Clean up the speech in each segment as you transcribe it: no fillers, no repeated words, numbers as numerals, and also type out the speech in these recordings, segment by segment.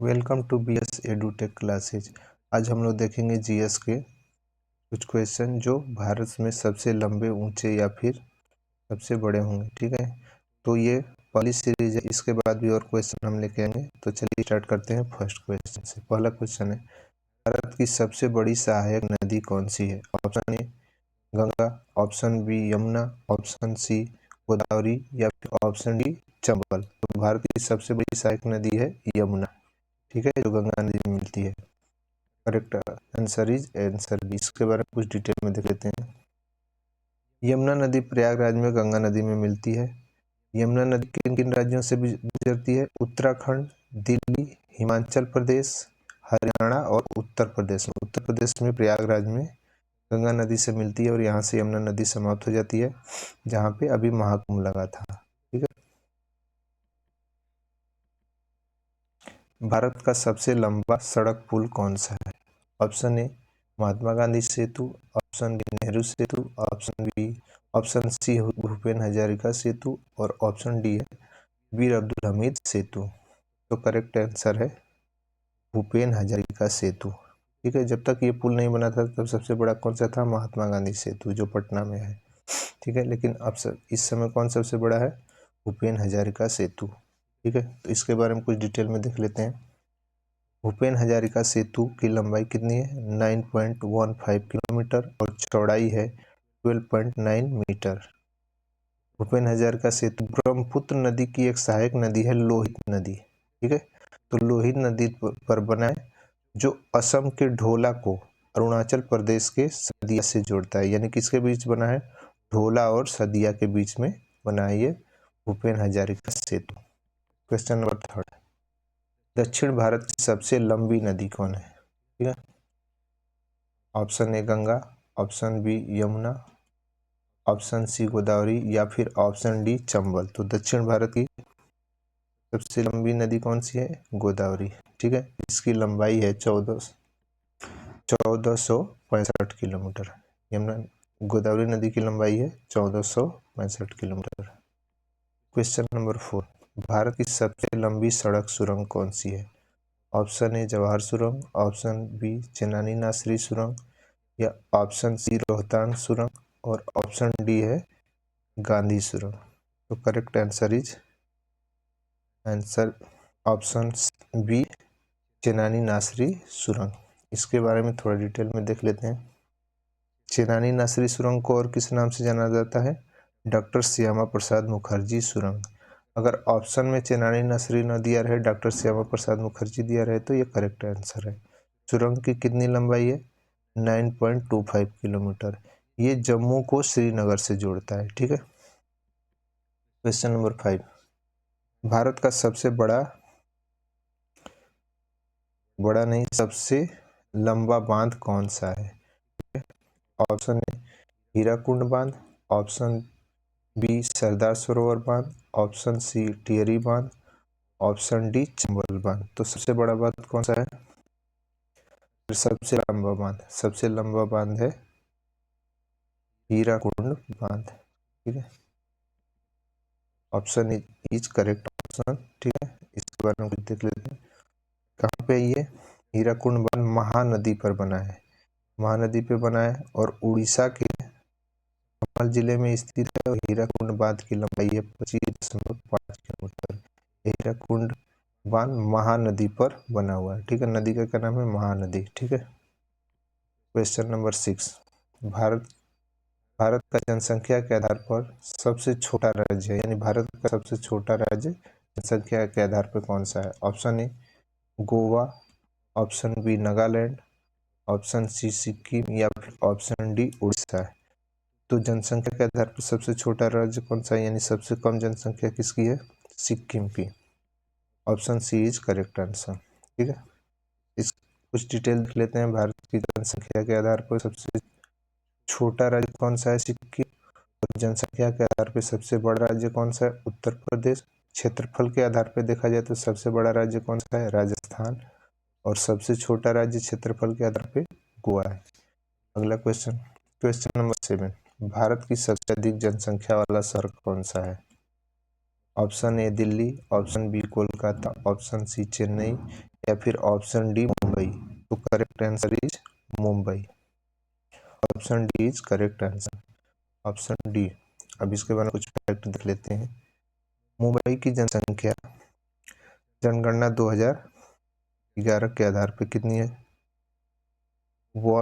Welcome to BS Edutech classes. आज हम लोग देखेंगे जीएस के कुछ क्वेश्चन जो भारत में सबसे लंबे, ऊंचे या फिर सबसे बड़े होंगे। ठीक है, तो ये पहली सीरीज है, इसके बाद भी और क्वेश्चन हम लेके आएंगे। तो चलिए स्टार्ट करते हैं फर्स्ट क्वेश्चन से। पहला क्वेश्चन है, भारत की सबसे बड़ी सहायक नदी कौन सी है? Option A Ganga, option B Yamuna, option C Godavari या फिर ऑप्शन डी चंबल। तो भारत की सबसे बड़ी सहायक नदी है यमुना। ठीक है, जो गंगा नदी में मिलती है। Correct answer is answer B. इसके बारे में कुछ डिटेल में देख लेते हैं। यमुना नदी प्रयागराज में गंगा नदी में मिलती है। यमुना नदी किन किन राज्यों से गुजरती है? उत्तराखंड, दिल्ली, हिमाचल प्रदेश, हरियाणा और उत्तर प्रदेश में। उत्तर प्रदेश में प्रयागराज में गंगा नदी से मिलती है और यहाँ से यमुना नदी समाप्त हो जाती है, जहाँ पे अभी महाकुंभ लगा था। ठीक है, भारत का सबसे लंबा सड़क पुल कौन सा है? Option A Mahatma Gandhi Setu, option B Nehru Setu, option C Bhupen Hazarika Setu और ऑप्शन डी है वीर अब्दुल हमीद सेतु। तो करेक्ट आंसर है भूपेन हजारिका सेतु। ठीक है, जब तक ये पुल नहीं बना था तब सबसे बड़ा कौन सा था? महात्मा गांधी सेतु, जो पटना में है। ठीक है, लेकिन अब इस समय कौन सबसे बड़ा है? भूपेन हजारिका सेतु। ठीक है, तो इसके बारे में कुछ डिटेल में देख लेते हैं। भूपेन हजारिका सेतु की लंबाई कितनी है? 9.15 किलोमीटर और चौड़ाई है 12.9 मीटर। भूपेन हजारिका सेतु ब्रह्मपुत्र नदी की एक सहायक नदी है, लोहित नदी। ठीक है, तो लोहित नदी पर बना है, जो असम के ढोला को अरुणाचल प्रदेश के सदिया से जोड़ता है। यानी किसके बीच बना है? ढोला और सदिया के बीच में बना है ये भूपेन हजारिका सेतु। क्वेश्चन नंबर 3, दक्षिण भारत की सबसे लंबी नदी कौन है? ठीक है, option A Ganga, option B Yamuna, option C Godavari या फिर ऑप्शन डी चंबल। तो दक्षिण भारत की सबसे लंबी नदी कौन सी है? गोदावरी। ठीक है, इसकी लंबाई है 1465 किलोमीटर। यमुना गोदावरी नदी की लंबाई है 1465 किलोमीटर। क्वेश्चन नंबर 4, भारत की सबसे लंबी सड़क सुरंग कौन सी है? ऑप्शन ए जवाहर सुरंग, ऑप्शन बी चेनानी नासरी सुरंग या ऑप्शन सी रोहतांग सुरंग और ऑप्शन डी है गांधी सुरंग। तो correct answer is answer option B Chenani Nashri सुरंग। इसके बारे में थोड़ा डिटेल में देख लेते हैं। चेनानी नासरी सुरंग को और किस नाम से जाना जाता है? डॉक्टर श्यामा प्रसाद मुखर्जी सुरंग। अगर ऑप्शन में चेनानी नासरी न दिया रहे, डॉक्टर श्यामा प्रसाद मुखर्जी दिया रहे, तो ये करेक्ट आंसर है। सुरंग की कितनी लंबाई है? 9.25 किलोमीटर। ये जम्मू को श्रीनगर से जोड़ता है। ठीक है, क्वेश्चन नंबर 5, भारत का सबसे सबसे लंबा बांध कौन सा है? ऑप्शन ए हीराकुंड बांध, ऑप्शन बी सरदार सरोवर बांध, ऑप्शन सी टिहरी बांध, ऑप्शन डी चंबल बांध। तो सबसे बड़ा बांध कौन सा है? सबसे लंबा बांध है हीराकुंड बांध। ठीक है, ऑप्शन इज करेक्ट ऑप्शन। ठीक है, इसके बारे में कुछ देख लेते हैं। कहाँ पे ये हीराकुंड बांध? महानदी पर बना है, महानदी पे बना है और उड़ीसा के संभल जिले में स्थित है। और हीराकुंड बांध की लंबाई है 25.5 किलोमीटर। हीराकुंड बांध महानदी पर बना हुआ है। ठीक है, नदी का क्या नाम है? महानदी। ठीक है, क्वेश्चन नंबर 6, भारत का जनसंख्या के आधार पर सबसे छोटा राज्य है, यानी भारत का सबसे छोटा राज्य जनसंख्या के आधार पर कौन सा है? Option A Goa, option B Nagaland, option C Sikkim या फिर ऑप्शन डी उड़ीसा है। तो जनसंख्या के आधार पर सबसे छोटा राज्य कौन सा है, यानी सबसे कम जनसंख्या किसकी है? सिक्किम की। Option C is correct answer. ठीक है, इस कुछ डिटेल देख लेते हैं। भारत की जनसंख्या के आधार पर सबसे छोटा राज्य कौन सा है? सिक्किम। और जनसंख्या के आधार पर सबसे बड़ा राज्य कौन सा है? उत्तर प्रदेश। क्षेत्रफल के आधार पर देखा जाए तो सबसे बड़ा राज्य कौन सा है? राजस्थान। और सबसे छोटा राज्य क्षेत्रफल के आधार पर गोवा है। अगला क्वेश्चन, क्वेश्चन नंबर 7, भारत की सबसे अधिक जनसंख्या वाला शहर कौन सा है? Option A Delhi, option B Kolkata, option C Chennai या फिर ऑप्शन डी मुंबई। तो correct answer is Mumbai. Option D is correct answer, option D. अब इसके बारे में कुछ फैक्ट देख लेते हैं। मुंबई की जनसंख्या जनगणना 2011 के आधार पर कितनी है? वो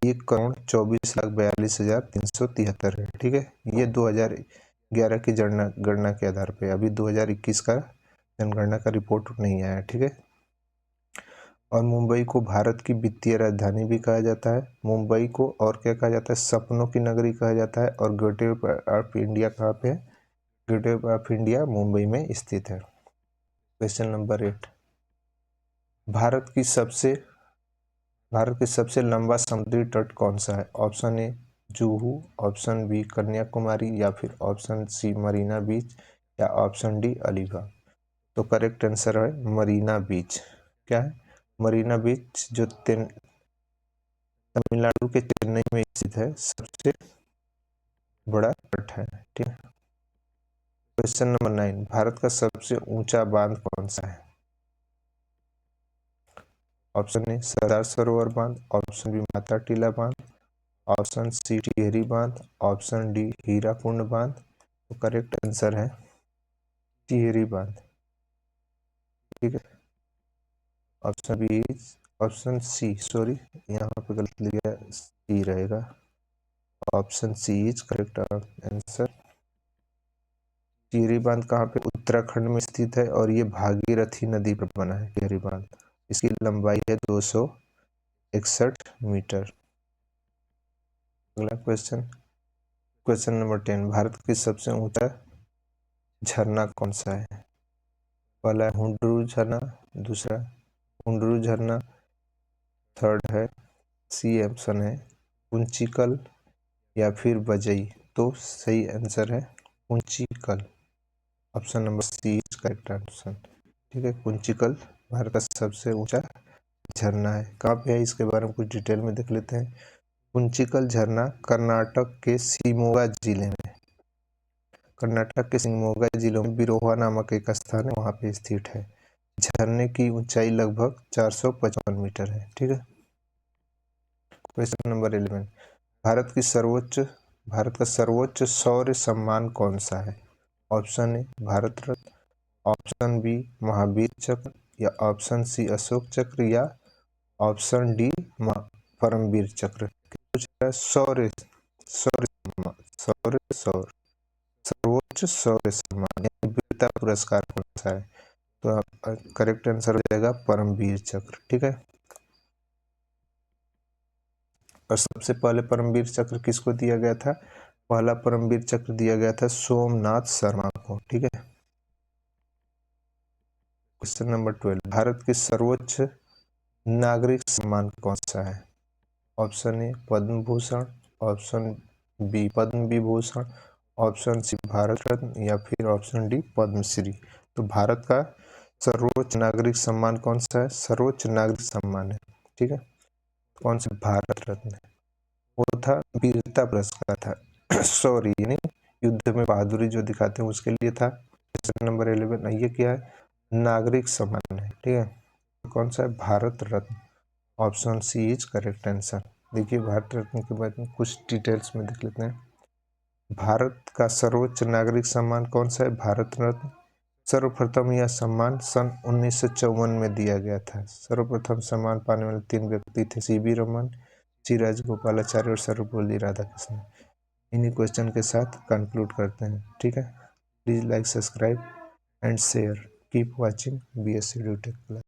1,24,42,373 है। ठीक है, ये 2011 की गणना के आधार पे, अभी 2021 का जनगणना का रिपोर्ट नहीं आया। ठीक है, और मुंबई को भारत की वित्तीय राजधानी भी कहा जाता है। मुंबई को और क्या कहा जाता है? सपनों की नगरी कहा जाता है। और गेटवे ऑफ इंडिया कहाँ पे है? गेटवे ऑफ इंडिया मुंबई में स्थित है। क्वेश्चन नंबर 8, भारत के सबसे लंबा समुद्री तट कौन सा है? Option A Juhu, option B Kanyakumari या फिर ऑप्शन सी मरीना बीच या ऑप्शन डी अलीबाग। तो करेक्ट आंसर है मरीना बीच। क्या है? मरीना बीच जो तमिलनाडु के चेन्नई में स्थित है, सबसे बड़ा तट है। ठीक है, क्वेश्चन नंबर 9, भारत का सबसे ऊंचा बांध कौन सा है? ऑप्शन ए सरदार सरोवर बांध, ऑप्शन बी माता टीला बांध, ऑप्शन सी टिहरी बांध, ऑप्शन डी हीराकुंड बांध। तो करेक्ट आंसर है टिहरी बांध। ठीक है, option B, option C, sorry यहाँ पे गलत लिखा, सी रहेगा। Option C is correct answer. Tehri बांध कहाँ पे? उत्तराखंड में स्थित है और ये भागीरथी नदी पर बना है टिहरी बांध। इसकी लंबाई है 261 मीटर। अगला क्वेश्चन, क्वेश्चन नंबर 10, भारत की सबसे ऊंचा झरना कौन सा है? पहला है हुंडरू झरना, दूसरा हुंडरू झरना, थर्ड है सी ऑप्शन है कुंचिकल या फिर बजई। तो सही आंसर है Kunchikal. Option number C is correct answer. ठीक है, कुंचिकल भारत का सबसे ऊंचा झरना है। कहाँ पे है इसके बारे में कुछ डिटेल में देख लेते हैं। कुंचिकल झरना कर्नाटक के शिमोगा जिले में, कर्नाटक के शिमोगा जिले में बिरोहा नामक एक स्थान है, वहाँ पे स्थित है। झरने की ऊंचाई लगभग 455 मीटर है। ठीक है, क्वेश्चन नंबर 11, भारत का सर्वोच्च शौर्य सम्मान कौन सा है? Option A Bharat Ratna, option B Mahavir Chakra या ऑप्शन सी अशोक चक्र या ऑप्शन डी परमवीर चक्र। शौर्य शौर्य शौर्य शौर्य सर्वोच्च शौर्य सम्मान यानी वीरता पुरस्कार कौन सा है? तो करेक्ट आंसर हो जाएगा परमवीर चक्र। ठीक है, और सबसे पहले परमवीर चक्र किसको दिया गया था? पहला परमवीर चक्र दिया गया था सोमनाथ शर्मा को। ठीक है, क्वेश्चन नंबर 12, भारत के सर्वोच्च नागरिक सम्मान कौन सा है? Option A Padma Bhushan, option B Padma Vibhushan, option C Bharat Ratna या फिर ऑप्शन डी पद्मश्री। तो भारत का सर्वोच्च नागरिक सम्मान कौन सा है? सर्वोच्च नागरिक सम्मान है। ठीक है, कौन सा? भारत रत्न है। वो था वीरता पुरस्कार था सॉरी, यानी युद्ध में बहादुरी जो दिखाते हैं उसके लिए था। क्वेश्चन नंबर 11, ये क्या है? नागरिक सम्मान है। ठीक है, कौन सा है? Bharat Ratna. Option C is correct answer. देखिए भारत रत्न के बारे में कुछ डिटेल्स में देख लेते हैं। भारत का सर्वोच्च नागरिक सम्मान कौन सा है? भारत रत्न। सर्वप्रथम यह सम्मान सन 1954 में दिया गया था। सर्वप्रथम सम्मान पाने वाले 3 व्यक्ति थे, सीवी रमन, सी राजगोपालाचार्य और सर्वपल्ली राधाकृष्णन। इन्हीं क्वेश्चन के साथ कंक्लूड करते हैं। ठीक है, please like, subscribe and share. Keep watching BSc EduTech class.